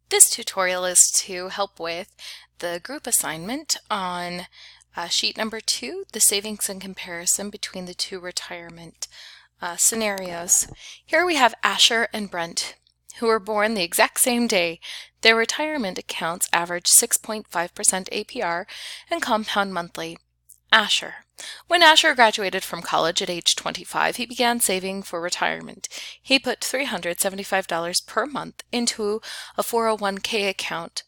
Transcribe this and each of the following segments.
This tutorial is to help with the group assignment on sheet number 2, the savings and comparison between the two retirement scenarios. Here we have Asher and Brent, who were born the exact same day. Their retirement accounts average 6.5% APR and compound monthly. Asher. When Asher graduated from college at age 25, he began saving for retirement. He put $375 per month into a 401k account.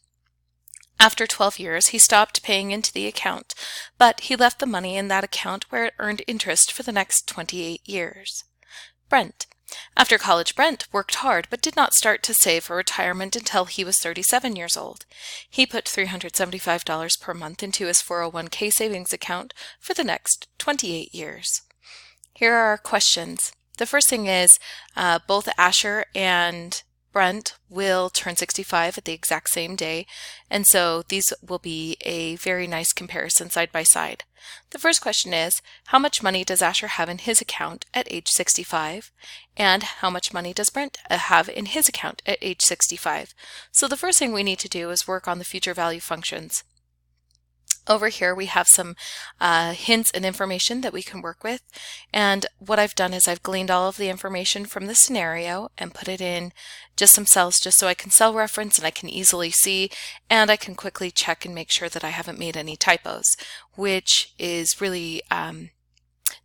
After 12 years, he stopped paying into the account, but he left the money in that account where it earned interest for the next 28 years. Brent. After college, Brent worked hard but did not start to save for retirement until he was 37 years old. He put $375 per month into his 401k savings account for the next 28 years. Here are our questions. The first thing is both Asher and Brent will turn 65 at the exact same day, and so these will be a very nice comparison side by side. The first question is, how much money does Asher have in his account at age 65? And how much money does Brent have in his account at age 65? So the first thing we need to do is work on the future value functions. Over here we have some hints and information that we can work with, and what I've done is I've gleaned all of the information from the scenario and put it in just some cells just so I can cell reference and I can easily see, and I can quickly check and make sure that I haven't made any typos, which is really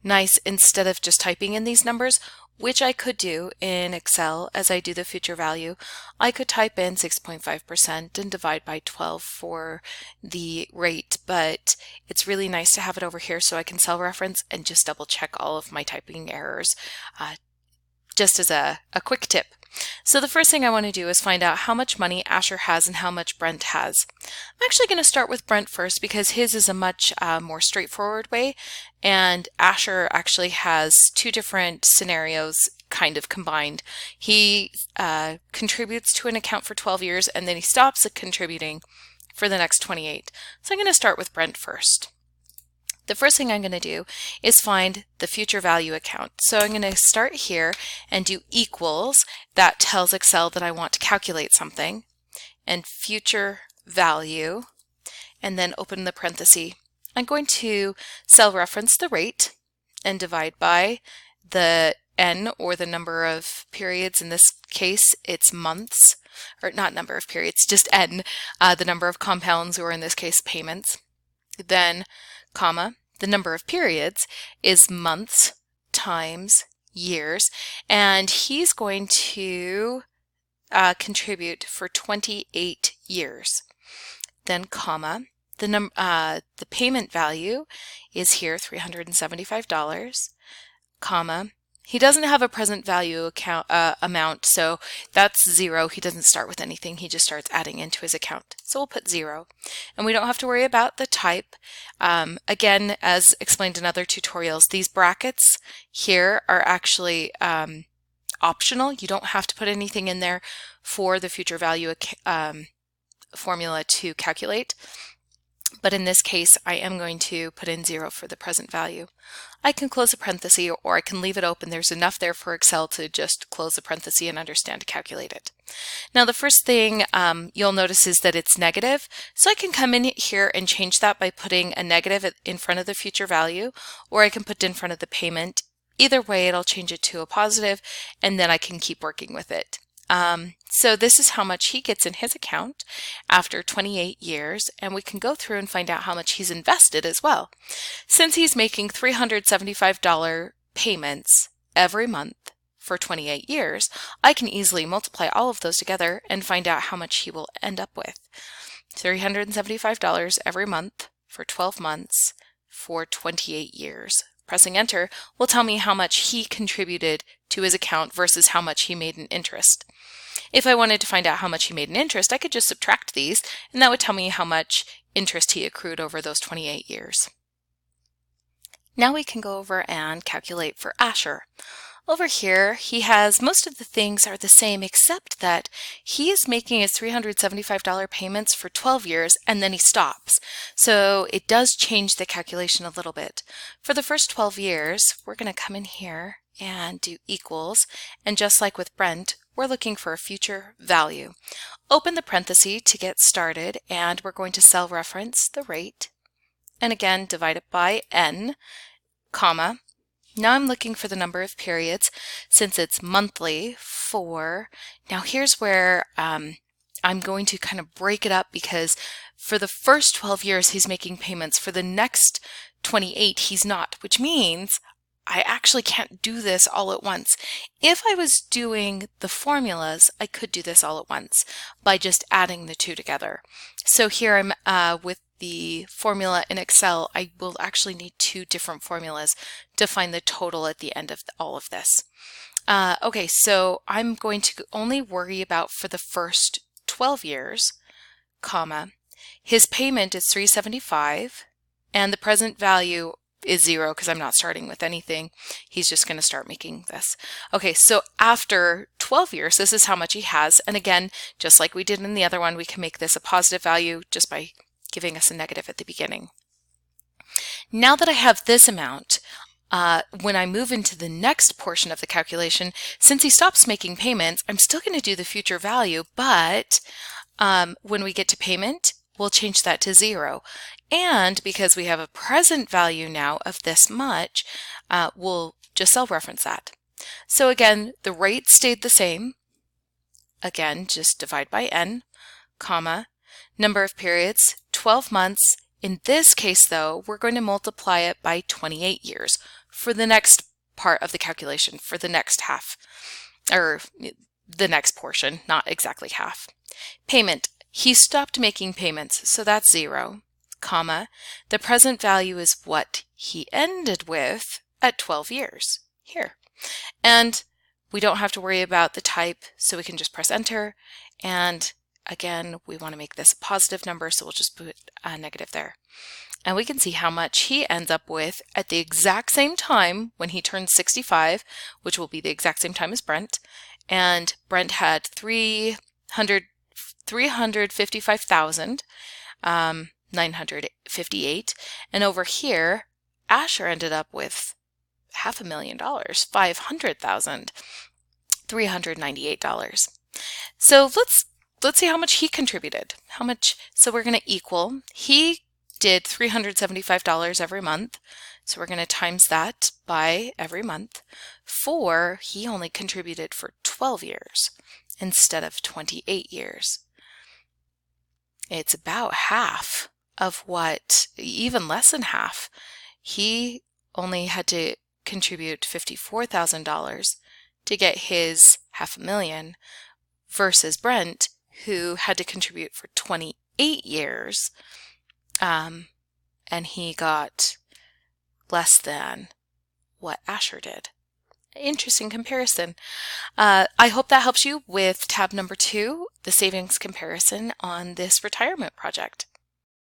nice instead of just typing in these numbers, which I could do in Excel as I do the future value. I could type in 6.5% and divide by 12 for the rate, but it's really nice to have it over here so I can cell reference and just double check all of my typing errors, just as a quick tip. So the first thing I want to do is find out how much money Asher has and how much Brent has. I'm actually going to start with Brent first because his is a much more straightforward way, and Asher actually has two different scenarios kind of combined. He contributes to an account for 12 years and then he stops contributing for the next 28. So I'm going to start with Brent first. The first thing I'm going to do is find the future value account. So I'm going to start here and do equals. That tells Excel that I want to calculate something, and future value, and then open the parenthesis. I'm going to cell reference the rate and divide by the N, or the number of periods. In this case it's months, or not number of periods, just N, the number of compounds, or in this case payments. Then comma, the number of periods is months times years, and he's going to contribute for 28 years. Then comma, the payment value is here, $375, comma, he doesn't have a present value amount, so that's 0. He doesn't start with anything. He just starts adding into his account. So we'll put 0. And we don't have to worry about the type. Again, as explained in other tutorials, these brackets here are actually optional. You don't have to put anything in there for the future value formula to calculate. But in this case, I am going to put in 0 for the present value. I can close a parenthesis or I can leave it open. There's enough there for Excel to just close the parenthesis and understand to calculate it. Now the first thing you'll notice is that it's negative. So I can come in here and change that by putting a negative in front of the future value, or I can put it in front of the payment. Either way, it'll change it to a positive, and then I can keep working with it. So this is how much he gets in his account after 28 years, and we can go through and find out how much he's invested as well. Since he's making $375 payments every month for 28 years, I can easily multiply all of those together and find out how much he will end up with. $375 every month for 12 months for 28 years. Pressing enter will tell me how much he contributed to his account versus how much he made in interest. If I wanted to find out how much he made in interest, I could just subtract these, and that would tell me how much interest he accrued over those 28 years. Now we can go over and calculate for Asher. Over here, he has most of the things are the same, except that he is making his $375 payments for 12 years and then he stops. So it does change the calculation a little bit. For the first 12 years, we're going to come in here and do equals, and just like with Brent, we're looking for a future value. Open the parenthesis to get started, and we're going to cell reference the rate. And again, divide it by n, comma. Now I'm looking for the number of periods since it's monthly for, now here's where I'm going to kind of break it up, because for the first 12 years he's making payments. For the next 28 he's not, which means I actually can't do this all at once. If I was doing the formulas, I could do this all at once by just adding the two together. So here I'm with the formula in Excel, I will actually need two different formulas to find the total at the end of all of this. Okay, so I'm going to only worry about for the first 12 years, comma, his payment is $375 and the present value is 0 because I'm not starting with anything. He's just going to start making this. Okay, so after 12 years, this is how much he has. And again, just like we did in the other one, we can make this a positive value just by giving us a negative at the beginning. Now that I have this amount, when I move into the next portion of the calculation, since he stops making payments, I'm still going to do the future value, but when we get to payment, we'll change that to 0. And because we have a present value now of this much, we'll just cell reference that. So again, the rate stayed the same. Again, just divide by n, comma, number of periods, 12 months. In this case, though, we're going to multiply it by 28 years for the next part of the calculation, for the next half, or the next portion, not exactly half. Payment. He stopped making payments, so that's 0, comma. The present value is what he ended with at 12 years, here. And we don't have to worry about the type, so we can just press enter. And again, we want to make this a positive number, so we'll just put a negative there. And we can see how much he ends up with at the exact same time when he turns 65, which will be the exact same time as Brent. And Brent had $355,958. And over here, Asher ended up with $500,000, $500,398. So let's see how much he contributed. How much? So we're going to equal. He did $375 every month. So we're going to times that by every month. He only contributed for 12 years instead of 28 years. It's about half of what, even less than half. He only had to contribute $54,000 to get his $500,000 versus Brent, who had to contribute for 28 years, and he got less than what Asher did. Interesting comparison. I hope that helps you with tab number 2, the savings comparison on this retirement project.